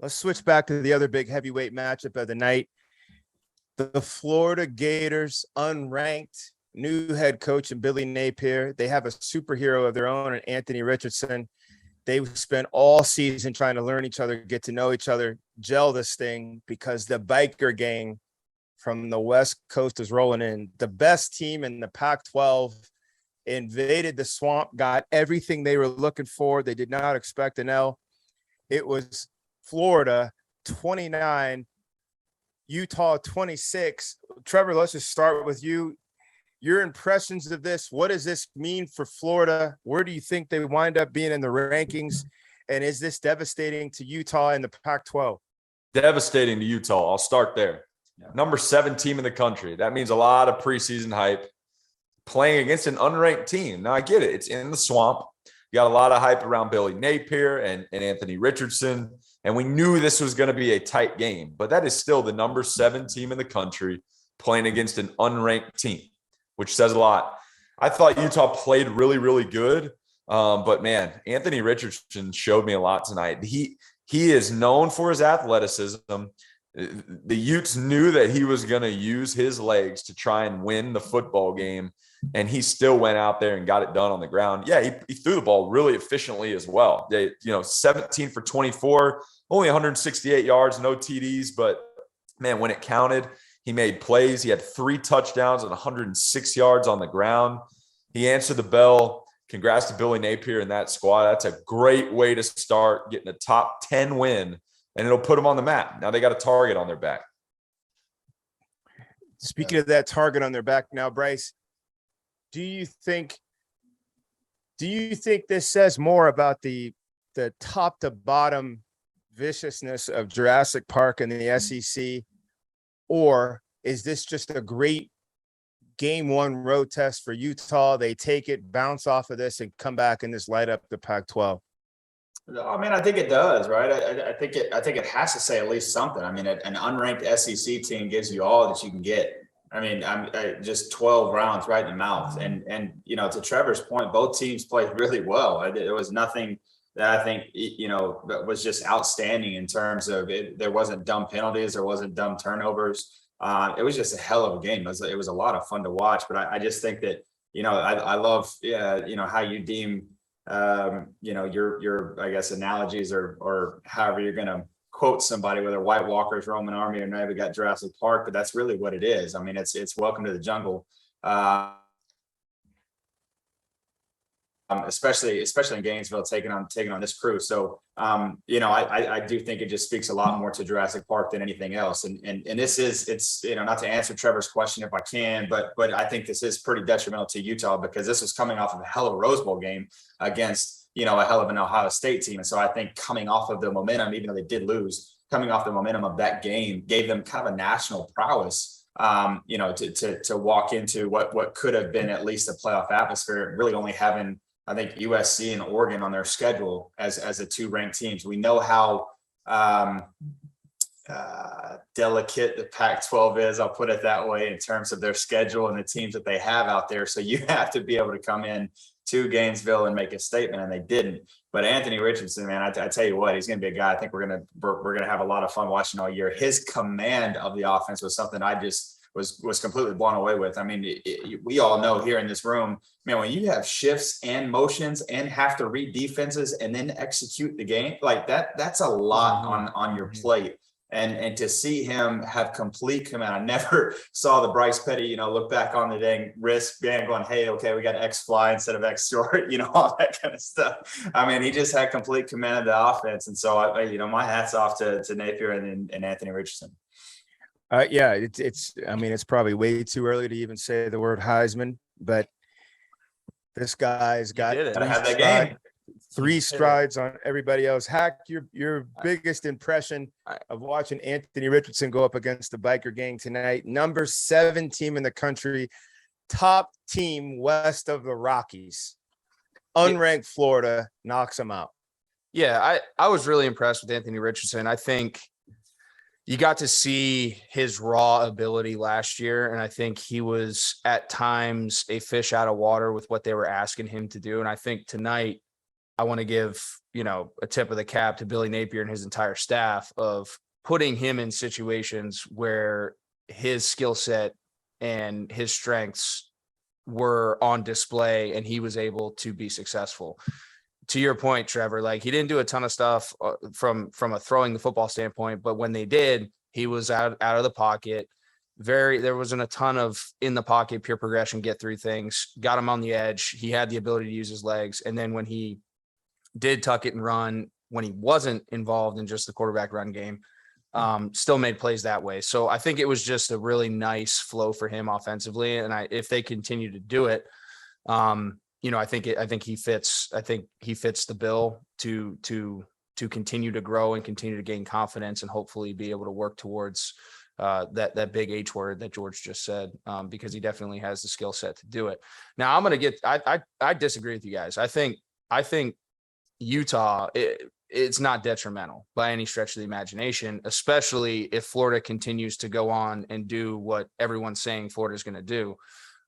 Let's switch back to the other big heavyweight matchup of the night. The Florida Gators, unranked, new head coach and Billy Napier. They have a superhero of their own, and Anthony Richardson. They spent all season trying to learn each other, get to know each other, gel this thing, because the biker gang from the West Coast is rolling in. The best team in the Pac-12 invaded the swamp, got everything they were looking for. They did not expect an L. It was Florida 29, Utah 26. Trevor, let's just start with you. Your impressions of this. What does this mean for Florida? Where do you think they wind up being in the rankings? And is this devastating to Utah in the Pac-12? Devastating to Utah. I'll start there. Yeah. Number 7 team in the country. That means a lot of preseason hype. Playing against an unranked team. Now, I get it. It's in the swamp. You got a lot of hype around Billy Napier and Anthony Richardson. And we knew this was going to be a tight game. But that is still the number 7 team in the country playing against an unranked team, which says a lot. I thought Utah played really, really good. But, man, Anthony Richardson showed me a lot tonight. He is known for his athleticism. The Utes knew that he was going to use his legs to try and win the football game, and he still went out there and got it done on the ground. Yeah, he threw the ball really efficiently as well. 17 for 24, only 168 yards, no TDs, but, man, when it counted, he made plays. He had 3 touchdowns and 106 yards on the ground. He answered the bell. Congrats to Billy Napier and that squad. That's a great way to start getting a top 10 win, and it'll put them on the map. Now they got a target on their back. Speaking of that target on their back now, Bryce, do you think this says more about the top to bottom viciousness of Jurassic Park and the SEC, or is this just a great game 1 road test for Utah? They take it, bounce off of this, and come back and just light up the Pac-12. I mean, I think it does, right? I think it has to say at least something. I mean, an unranked SEC team gives you all that you can get. I mean, just 12 rounds right in the mouth. And to Trevor's point, both teams played really well. There was nothing that I think, that was just outstanding in terms of it. There wasn't dumb penalties. There wasn't dumb turnovers. It was just a hell of a game. It was a lot of fun to watch. But I just think that, I love, how you deem, your, I guess, analogies or however you're going to quote somebody, whether White Walker's Roman Army or now we got Jurassic Park, but that's really what it is. I mean, it's Welcome to the Jungle, especially in Gainesville, taking on this crew. So, I do think it just speaks a lot more to Jurassic Park than anything else. And it's not to answer Trevor's question if I can, but I think this is pretty detrimental to Utah because this was coming off of a hell of a Rose Bowl game against a hell of an Ohio State team. And so I think coming off of the momentum, even though they did lose, coming off the momentum of that game gave them kind of a national prowess, to walk into what could have been at least a playoff atmosphere, really only having, I think, USC and Oregon on their schedule as the 2 ranked teams. We know how delicate the Pac-12 is, I'll put it that way, in terms of their schedule and the teams that they have out there. So you have to be able to come in to Gainesville and make a statement, and they didn't. But Anthony Richardson, man, I tell you what, he's going to be a guy I think we're going to have a lot of fun watching all year. His command of the offense was something I just was completely blown away with. I mean, we all know here in this room, man, when you have shifts and motions and have to read defenses and then execute the game like that, that's a lot on your plate. And to see him have complete command, I never saw the Bryce Petty, look back on the dang wrist band going, hey, okay, we got X fly instead of X short, all that kind of stuff. I mean, he just had complete command of the offense. And so, my hat's off to Napier and Anthony Richardson. Yeah, it's probably way too early to even say the word Heisman, but this guy's got three strides on everybody else. Hack, your biggest impression of watching Anthony Richardson go up against the biker gang tonight. Number 7 team in the country, top team west of the Rockies. Unranked Florida knocks them out. Yeah, I was really impressed with Anthony Richardson. I think you got to see his raw ability last year, and I think he was at times a fish out of water with what they were asking him to do. And I think tonight, I want to give, a tip of the cap to Billy Napier and his entire staff of putting him in situations where his skill set and his strengths were on display and he was able to be successful. To your point, Trevor, like he didn't do a ton of stuff from a throwing the football standpoint, but when they did, he was out of the pocket. There wasn't a ton of in the pocket, pure progression, get through things, got him on the edge. He had the ability to use his legs. And then when he did tuck it and run, when he wasn't involved in just the quarterback run game, still made plays that way. So I think it was just a really nice flow for him offensively. And if they continue to do it, I think he fits the bill to continue to grow and continue to gain confidence and hopefully be able to work towards that big H word that George just said, because he definitely has the skill set to do it. Now I disagree with you guys. I think Utah, it's not detrimental by any stretch of the imagination, especially if Florida continues to go on and do what everyone's saying Florida's going to do,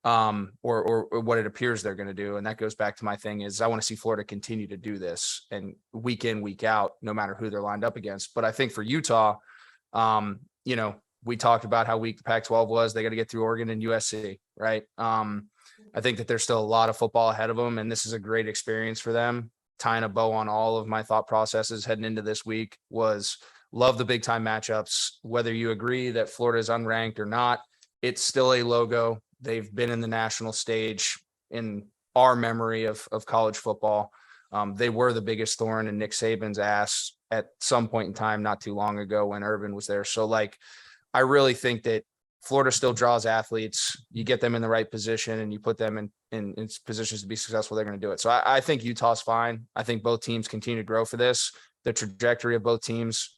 or what it appears they're going to do. And that goes back to my thing is I want to see Florida continue to do this and week in, week out, no matter who they're lined up against. But I think for Utah, we talked about how weak the Pac-12 was. They got to get through Oregon and USC, right? I think that there's still a lot of football ahead of them, and this is a great experience for them. Tying a bow on all of my thought processes heading into this week was love the big time matchups. Whether you agree that Florida is unranked or not, it's still a logo. They've been in the national stage in our memory of college football. They were the biggest thorn in Nick Saban's ass at some point in time, not too long ago when Urban was there. So I really think that Florida still draws athletes. You get them in the right position and you put them in positions to be successful, they're going to do it. So I think Utah's fine. I think both teams continue to grow for this. The trajectory of both teams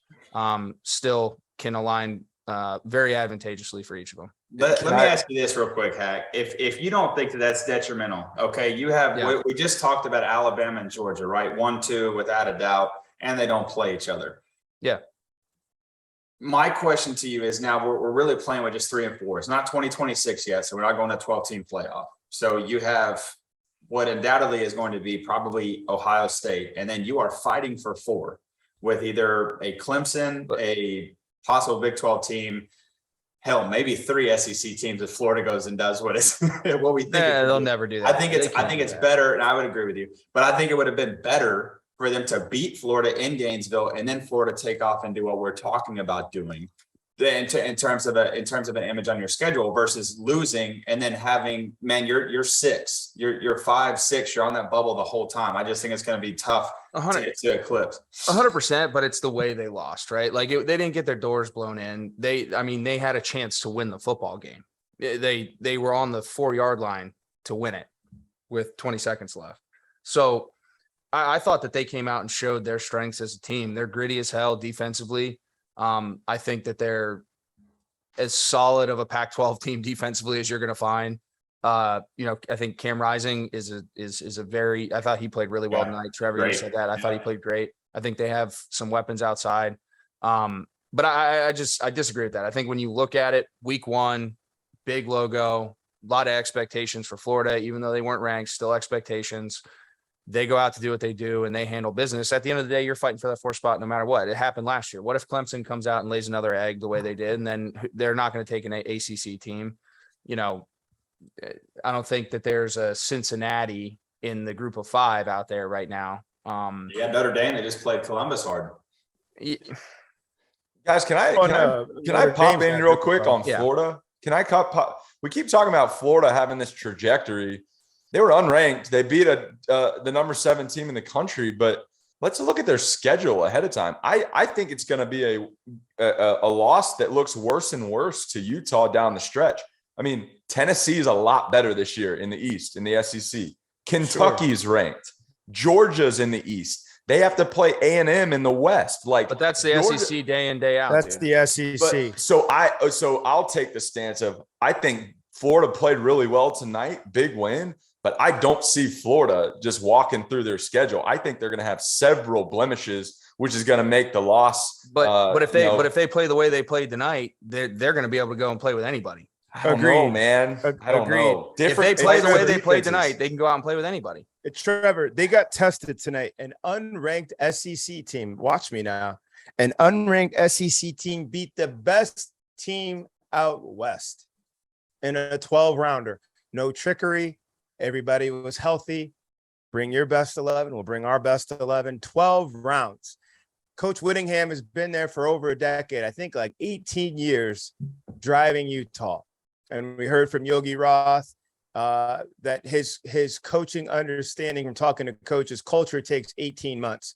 still can align very advantageously for each of them. Let me ask you this real quick, Hack. If you don't think that that's detrimental, okay, we just talked about Alabama and Georgia, right? 1-2 without a doubt, and they don't play each other. Yeah. My question to you is now we're really playing with just 3 and 4. It's not 2026 yet, so we're not going to 12-team playoff. So you have what undoubtedly is going to be probably Ohio State, and then you are fighting for 4 with either a Clemson, a possible Big 12 team, hell, maybe 3 SEC teams if Florida goes and does what we think. Yeah, they'll never do that. I think it's better, and I would agree with you, but I think it would have been better for them to beat Florida in Gainesville and then Florida take off and do what we're talking about doing in terms of an image on your schedule versus losing and then having, man, you're 6, you're 5, 6, you're on that bubble the whole time. I just think it's going to be tough to eclipse. 100%, but it's the way they lost, right? They didn't get their doors blown in. They had a chance to win the football game. They were on the 4-yard line to win it with 20 seconds left. So I thought that they came out and showed their strengths as a team. They're gritty as hell defensively. I think that they're as solid of a Pac-12 team defensively as you're going to find. I think Cam Rising is a very, I thought he played really well tonight. Trevor, you said that. I thought he played great. I think they have some weapons outside. But I disagree with that. I think when you look at it, week 1, big logo, a lot of expectations for Florida, even though they weren't ranked, still expectations. They go out to do what they do and they handle business. At the end of the day, you're fighting for that 4th spot no matter what. It happened last year. What if Clemson comes out and lays another egg the way they did, and then they're not going to take an ACC team? I don't think that there's a Cincinnati in the group of 5 out there right now. Notre Dame, they just played Columbus hard. Guys, can I pop in real quick on Florida? Can I pop? We keep talking about Florida having this trajectory. They were unranked. They beat the number 7 team in the country, but let's look at their schedule ahead of time. I think it's going to be a loss that looks worse and worse to Utah down the stretch. I mean, Tennessee is a lot better this year in the East, in the SEC. Kentucky's ranked. Georgia's in the East. They have to play A&M in the West. But that's the Georgia, SEC day in, day out. That's the SEC. But, so I'll take the stance of I think Florida played really well tonight, big win. But I don't see Florida just walking through their schedule. I think they're going to have several blemishes, which is going to make the loss. But if they play the way they played tonight, they're going to be able to go and play with anybody. I don't know, man. I don't know. If they play the way they played tonight, they can go out and play with anybody. Trevor, they got tested tonight. An unranked SEC team. Watch me now. An unranked SEC team beat the best team out west in a 12-rounder. No trickery. Everybody was healthy. Bring your best 11. We'll bring our best 11. 12 rounds. Coach Whittingham has been there for over a decade. I think like 18 years driving Utah. And we heard from Yogi Roth that his coaching understanding from talking to coaches, culture takes 18 months.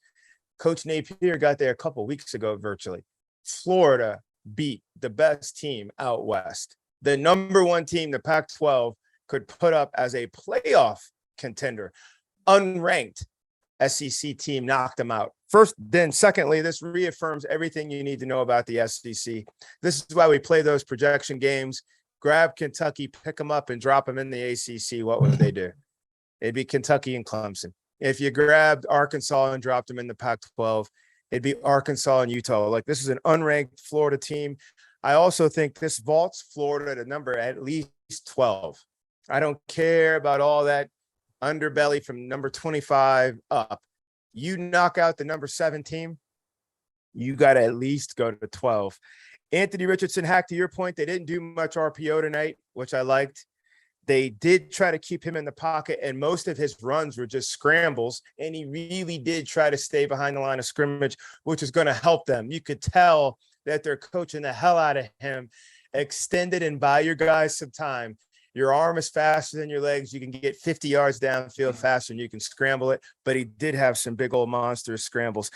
Coach Napier got there a couple weeks ago virtually. Florida beat the best team out west. The number one team the Pac-12 could put up as a playoff contender. Unranked SEC team knocked them out. First, then secondly, this reaffirms everything you need to know about the SEC. This is why we play those projection games. Grab Kentucky, pick them up, and drop them in the ACC. What would they do? It'd be Kentucky and Clemson. If you grabbed Arkansas and dropped them in the Pac-12, it'd be Arkansas and Utah. Like, this is an unranked Florida team. I also think this vaults Florida to number at least 12. I don't care about all that underbelly from number 25 up. You knock out the number 7 team, you got to at least go to 12. Anthony Richardson, Hack, to your point, they didn't do much RPO tonight, which I liked. They did try to keep him in the pocket, and most of his runs were just scrambles, and he really did try to stay behind the line of scrimmage, which is going to help them. You could tell that they're coaching the hell out of him. Extend it and buy your guys some time. Your arm is faster than your legs. You can get 50 yards downfield faster and you can scramble it. But he did have some big old monster scrambles.